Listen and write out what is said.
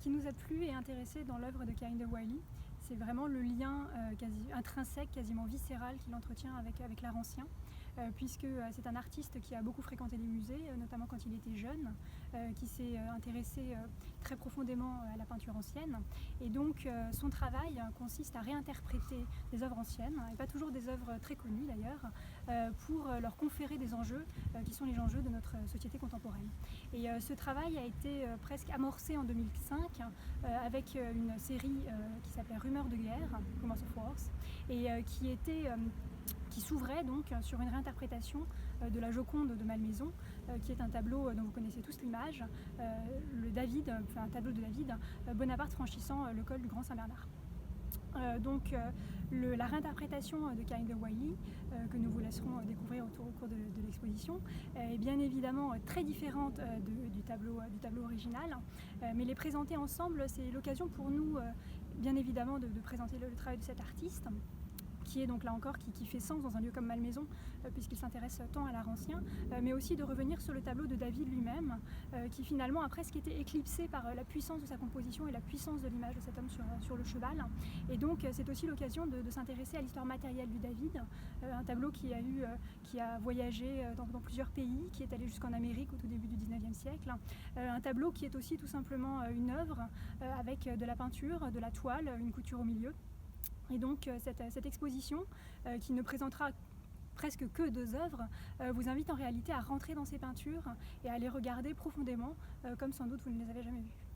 qui nous a plu et intéressé dans l'œuvre de Kehinde Wiley, c'est vraiment le lien intrinsèque, quasiment viscéral qu'il entretient avec l'art ancien, puisque c'est un artiste qui a beaucoup fréquenté les musées, notamment quand il était jeune, qui s'est intéressé très profondément à la peinture ancienne. Et donc son travail consiste à réinterpréter des œuvres anciennes, et pas toujours des œuvres très connues d'ailleurs, pour leur conférer des enjeux qui sont les enjeux de notre société contemporaine. Et ce travail a été presque amorcé en 2005 avec une série qui s'appelait Rumeurs de guerre, Rumors of Wars, et qui s'ouvrait donc sur une réinterprétation de la Joconde de Malmaison, qui est un tableau dont vous connaissez tous l'image, un tableau de David, Bonaparte franchissant le col du Grand Saint-Bernard. La réinterprétation de Kehinde Wiley, que nous vous laisserons découvrir au cours de l'exposition, est bien évidemment très différente du tableau original, mais les présenter ensemble, c'est l'occasion pour nous, bien évidemment, de présenter le travail de cet artiste, qui est donc là encore qui fait sens dans un lieu comme Malmaison, puisqu'il s'intéresse tant à l'art ancien, mais aussi de revenir sur le tableau de David lui-même, qui finalement a presque été éclipsé par la puissance de sa composition et la puissance de l'image de cet homme sur le cheval. Et donc c'est aussi l'occasion de s'intéresser à l'histoire matérielle du David, un tableau qui a voyagé dans plusieurs pays, qui est allé jusqu'en Amérique au tout début du 19e siècle, un tableau qui est aussi tout simplement une œuvre avec de la peinture, de la toile, une couture au milieu. Et donc cette exposition, qui ne présentera presque que 2 œuvres, vous invite en réalité à rentrer dans ces peintures et à les regarder profondément, comme sans doute vous ne les avez jamais vues.